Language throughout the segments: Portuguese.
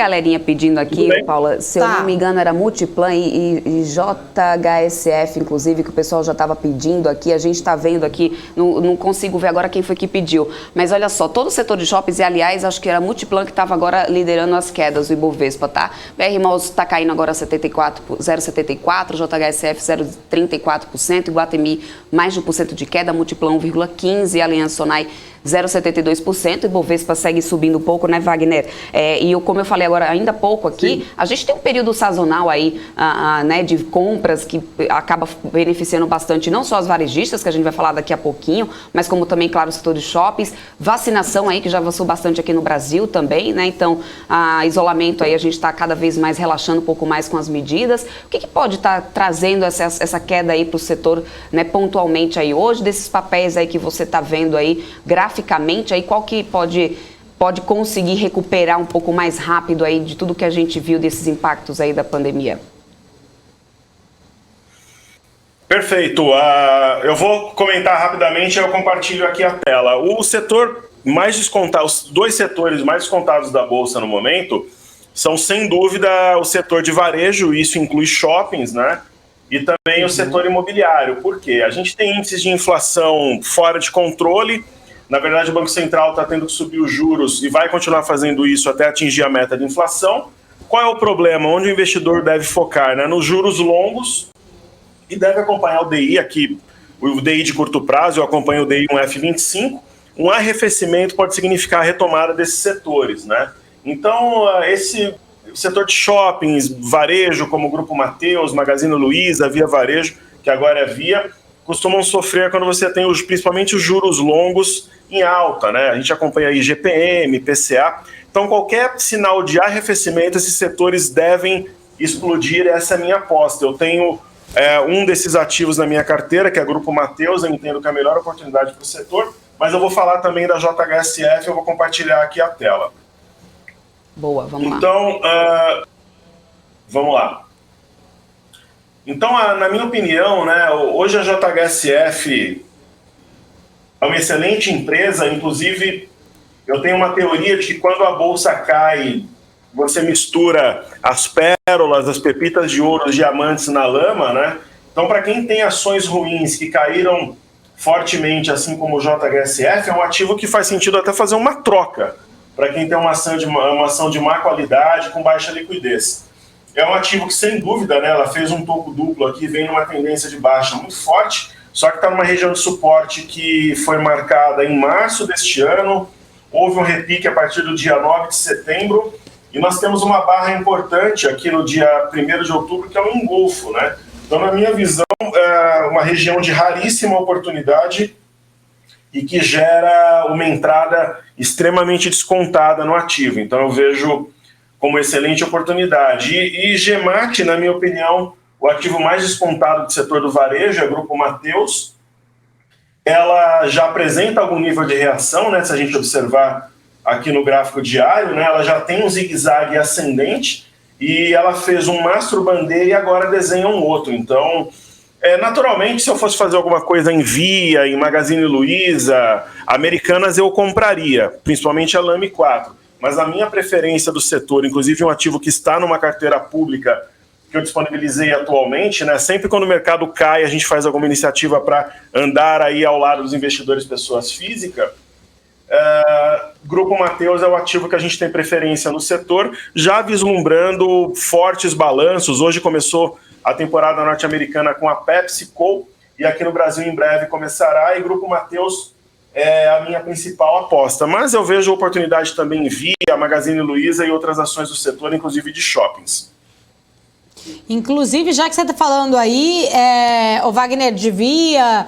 galerinha pedindo aqui, Paula, se eu não me engano era Multiplan e JHSF, inclusive, que o pessoal já estava pedindo aqui, a gente está vendo aqui, não consigo ver agora quem foi que pediu, mas olha só, todo o setor de shoppings, e aliás, acho que era Multiplan que estava agora liderando as quedas, o Ibovespa, tá? BR Malls está caindo agora 0,74%, JHSF 0,34%, Iguatemi mais de 1% de queda, Multiplan 1,15%, Aliança Sonai 0,72%, Ibovespa segue subindo um pouco, né, Wagner? Como eu falei agora, ainda há pouco aqui, a gente tem um período sazonal aí, né, de compras que acaba beneficiando bastante não só as varejistas, que a gente vai falar daqui a pouquinho, mas como também, claro, o setor de shoppings, vacinação aí, que já avançou bastante aqui no Brasil também, né? Então, isolamento aí, a gente está cada vez mais relaxando um pouco mais com as medidas. O que pode estar trazendo essa queda aí para o setor, né, pontualmente aí hoje, desses papéis aí que você está vendo aí, graficamente, aí qual que pode conseguir recuperar um pouco mais rápido aí de tudo que a gente viu desses impactos aí da pandemia? Perfeito. Eu vou comentar rapidamente, eu compartilho aqui a tela. O setor mais descontado, os dois setores mais descontados da Bolsa no momento são, sem dúvida, o setor de varejo, isso inclui shoppings, né? E também o setor imobiliário. Por quê? A gente tem índices de inflação fora de controle. Na verdade, o Banco Central está tendo que subir os juros e vai continuar fazendo isso até atingir a meta de inflação. Qual é o problema? Onde o investidor deve focar? Né? Nos juros longos e deve acompanhar o DI aqui, o DI de curto prazo, eu acompanho o DI 1F25. Um arrefecimento pode significar a retomada desses setores, né? Então, esse setor de shoppings, varejo, como o Grupo Mateus, Magazine Luiza, Via Varejo, que agora é Via, costumam sofrer quando você tem principalmente os juros longos em alta, né? A gente acompanha aí GPM, PCA. Então, qualquer sinal de arrefecimento, esses setores devem explodir, essa é a minha aposta. Eu tenho um desses ativos na minha carteira, que é o Grupo Mateus, eu entendo que é a melhor oportunidade para o setor, mas eu vou falar também da JHSF, eu vou compartilhar aqui a tela. Boa, vamos lá. Então, vamos lá. Então, na minha opinião, né, hoje a JHSF é uma excelente empresa, inclusive eu tenho uma teoria de que quando a bolsa cai, você mistura as pérolas, as pepitas de ouro, os diamantes na lama, né? Então, para quem tem ações ruins que caíram fortemente, assim como o JHSF, é um ativo que faz sentido até fazer uma troca, para quem tem uma ação de má qualidade, com baixa liquidez. É um ativo que, sem dúvida, né, ela fez um topo duplo aqui, vem numa tendência de baixa muito forte, só que está numa região de suporte que foi marcada em março deste ano, houve um repique a partir do dia 9 de setembro, e nós temos uma barra importante aqui no dia 1º de outubro, que é o engolfo, né? Então, na minha visão, é uma região de raríssima oportunidade e que gera uma entrada extremamente descontada no ativo. Então, eu vejo como excelente oportunidade. E GEMAT, na minha opinião, o ativo mais descontado do setor do varejo é o Grupo Mateus. Ela já apresenta algum nível de reação, né? Se a gente observar aqui no gráfico diário, né? Ela já tem um zigue-zague ascendente e ela fez um mastro bandeira e agora desenha um outro. Então, naturalmente, se eu fosse fazer alguma coisa em Via, em Magazine Luiza, Americanas, eu compraria, principalmente a Lame 4. Mas a minha preferência do setor, inclusive um ativo que está numa carteira pública que eu disponibilizei atualmente, né? Sempre quando o mercado cai, a gente faz alguma iniciativa para andar aí ao lado dos investidores pessoas físicas. Grupo Mateus é o ativo que a gente tem preferência no setor, já vislumbrando fortes balanços. Hoje começou a temporada norte-americana com a PepsiCo e aqui no Brasil em breve começará, e Grupo Mateus é a minha principal aposta. Mas eu vejo oportunidade também em Via, Magazine Luiza e outras ações do setor, inclusive de shoppings. Inclusive, já que você está falando aí, o Wagner de Via,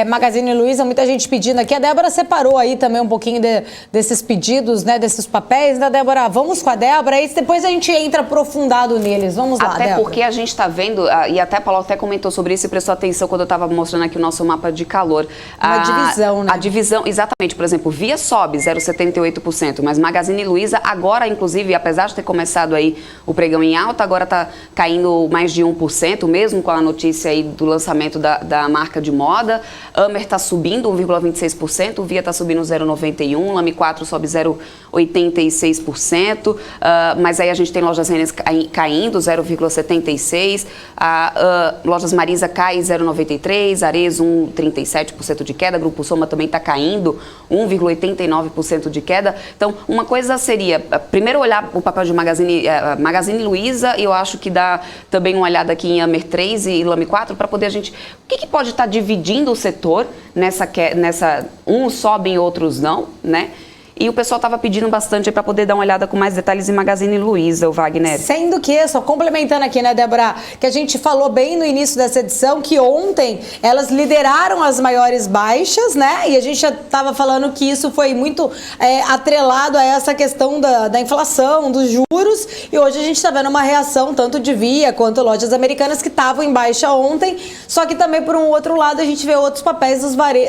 Magazine Luiza, muita gente pedindo aqui. A Débora separou aí também um pouquinho desses pedidos, né, desses papéis, né, Débora? Vamos com a Débora, aí depois a gente entra aprofundado neles. Vamos lá, Até Débora. porque a gente está vendo, e até a Paula até comentou sobre isso e prestou atenção quando eu estava mostrando aqui o nosso mapa de calor. Uma divisão, né? A divisão, exatamente. Por exemplo, Via sobe 0,78%, mas Magazine Luiza agora, inclusive, apesar de ter começado aí o pregão em alta, agora está caindo mais de 1%, mesmo com a notícia aí do lançamento da marca de moda. queda. Amer está subindo 1,26%, Via está subindo 0,91%, Lame 4 sobe 0,86%, mas aí a gente tem Lojas Renner caindo 0,76%, Lojas Marisa cai 0,93%, Arezzo 1,37% de queda, Grupo Soma também está caindo 1,89% de queda. Então, uma coisa seria, primeiro olhar o papel de Magazine Luiza, e eu acho que dá também uma olhada aqui em Amer 3 e Lame 4 para poder a gente... O que pode estar dividindo o setor nessa uns sobem, outros não, né? E o pessoal estava pedindo bastante para poder dar uma olhada com mais detalhes em Magazine Luiza, o Wagner. Sendo que, só complementando aqui, né, Débora, que a gente falou bem no início dessa edição, que ontem elas lideraram as maiores baixas, né? E a gente já estava falando que isso foi muito atrelado a essa questão da inflação, dos juros, e hoje a gente está vendo uma reação tanto de Via quanto Lojas Americanas que estavam em baixa ontem, só que também, por um outro lado, a gente vê outros papéis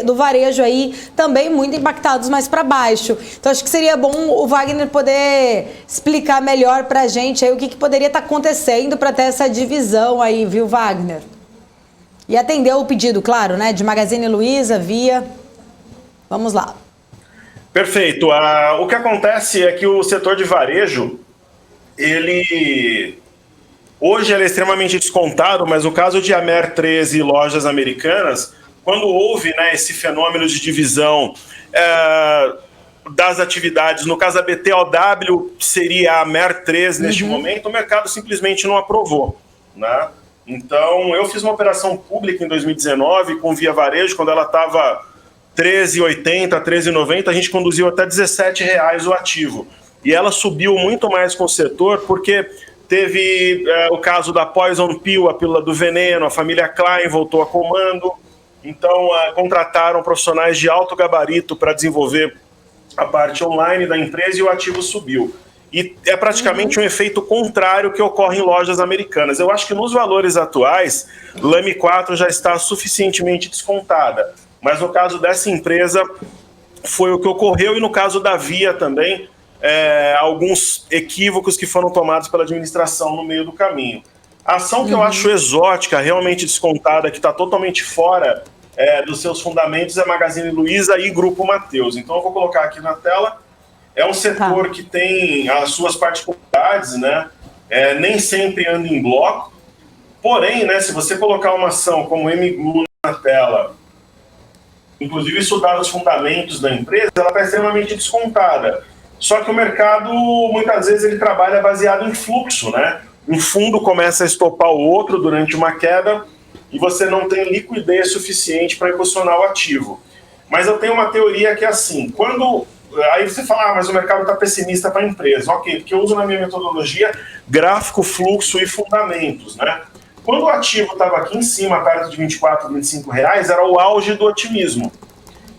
do varejo aí também muito impactados mais para baixo. Então, acho que seria bom o Wagner poder explicar melhor pra gente aí o que poderia estar acontecendo para ter essa divisão aí, viu, Wagner? E atender o pedido, claro, né, de Magazine Luiza, Via. Vamos lá. Perfeito. O que acontece é que o setor de varejo, hoje ele é extremamente descontado, mas no caso de Amer 13 e Lojas Americanas, quando houve, né, esse fenômeno de divisão das atividades, no caso da BTOW seria a Mer 3 neste momento, o mercado simplesmente não aprovou, né? Então, eu fiz uma operação pública em 2019 com Via Varejo, quando ela estava R$13,80, R$13,90, a gente conduziu até R$17 o ativo. E ela subiu muito mais com o setor, porque teve o caso da Poison Pill, a pílula do veneno, a família Klein voltou a comando, então contrataram profissionais de alto gabarito para desenvolver a parte online da empresa e o ativo subiu. E é praticamente um efeito contrário que ocorre em Lojas Americanas. Eu acho que nos valores atuais, Lame 4 já está suficientemente descontada. Mas no caso dessa empresa, foi o que ocorreu, e no caso da Via também, alguns equívocos que foram tomados pela administração no meio do caminho. A ação que eu acho exótica, realmente descontada, que está totalmente fora dos seus fundamentos, é Magazine Luiza e Grupo Mateus. Então eu vou colocar aqui na tela. É um setor que tem as suas particularidades, né? Nem sempre anda em bloco. Porém, né, se você colocar uma ação como MGLU na tela, inclusive estudar os fundamentos da empresa, ela está extremamente descontada. Só que o mercado, muitas vezes, ele trabalha baseado em fluxo, né? Um fundo começa a estopar o outro durante uma queda e você não tem liquidez suficiente para impulsionar o ativo. Mas eu tenho uma teoria que é assim, aí você fala, mas o mercado está pessimista para a empresa. Ok, porque eu uso na minha metodologia gráfico, fluxo e fundamentos, né? Quando o ativo estava aqui em cima, perto de R$24, R$25, era o auge do otimismo.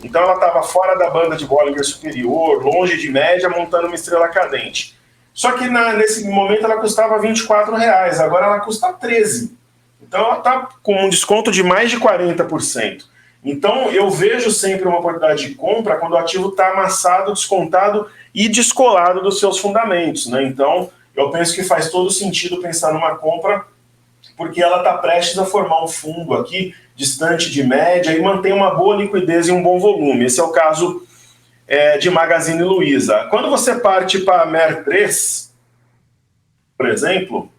Então ela estava fora da banda de Bollinger Superior, longe de média, montando uma estrela cadente. Só que nesse momento ela custava R$24, agora ela custa 13. Então ela está com um desconto de mais de 40%. Então eu vejo sempre uma oportunidade de compra quando o ativo está amassado, descontado e descolado dos seus fundamentos, né? Então eu penso que faz todo sentido pensar numa compra, porque ela está prestes a formar um fundo aqui, distante de média, e mantém uma boa liquidez e um bom volume. Esse é o caso de Magazine Luiza. Quando você parte para a Mer 3, por exemplo,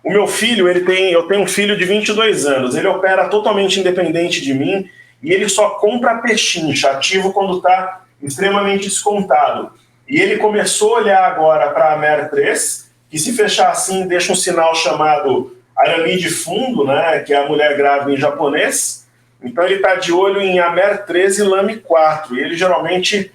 o meu filho, eu tenho um filho de 22 anos, ele opera totalmente independente de mim, e ele só compra pechincha, ativo quando está extremamente descontado. E ele começou a olhar agora para a Mer 3, que se fechar assim deixa um sinal chamado Arami de fundo, né, que é a mulher grávida em japonês. Então ele está de olho em Amer 13 e Lame 4. E ele geralmente...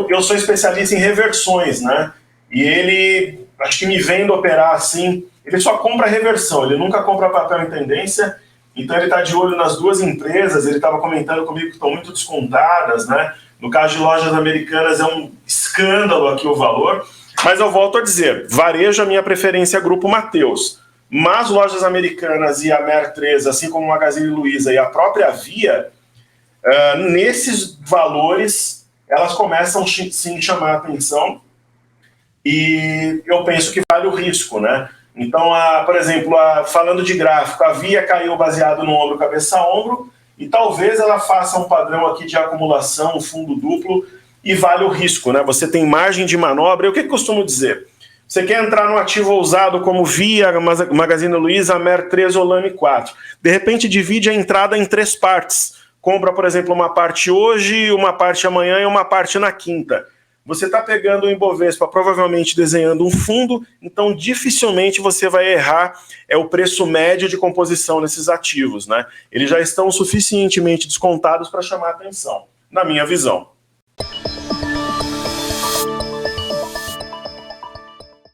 eu sou especialista em reversões, né? E ele, acho que me vendo operar assim, ele só compra reversão, ele nunca compra papel em tendência. Então ele está de olho nas duas empresas, ele estava comentando comigo que estão muito descontadas, né? No caso de Lojas Americanas é um escândalo aqui o valor. Mas eu volto a dizer, varejo, a minha preferência é Grupo Mateus. Mas Lojas Americanas e a Mer 3, assim como o Magazine Luiza e a própria Via, nesses valores, elas começam sim a chamar a atenção, e eu penso que vale o risco, né? Então, por exemplo, falando de gráfico, a Via caiu baseado no ombro, cabeça a ombro, e talvez ela faça um padrão aqui de acumulação, um fundo duplo, e vale o risco, né? Você tem margem de manobra. E o que eu costumo dizer? Você quer entrar num ativo ousado como Via, Magazine Luiza, Mer 3 ou Lame 4. De repente divide a entrada em 3 partes. Compra, por exemplo, uma parte hoje, uma parte amanhã e uma parte na quinta. Você está pegando o Ibovespa, provavelmente desenhando um fundo, então dificilmente você vai errar o preço médio de composição nesses ativos, né? Eles já estão suficientemente descontados para chamar atenção, na minha visão.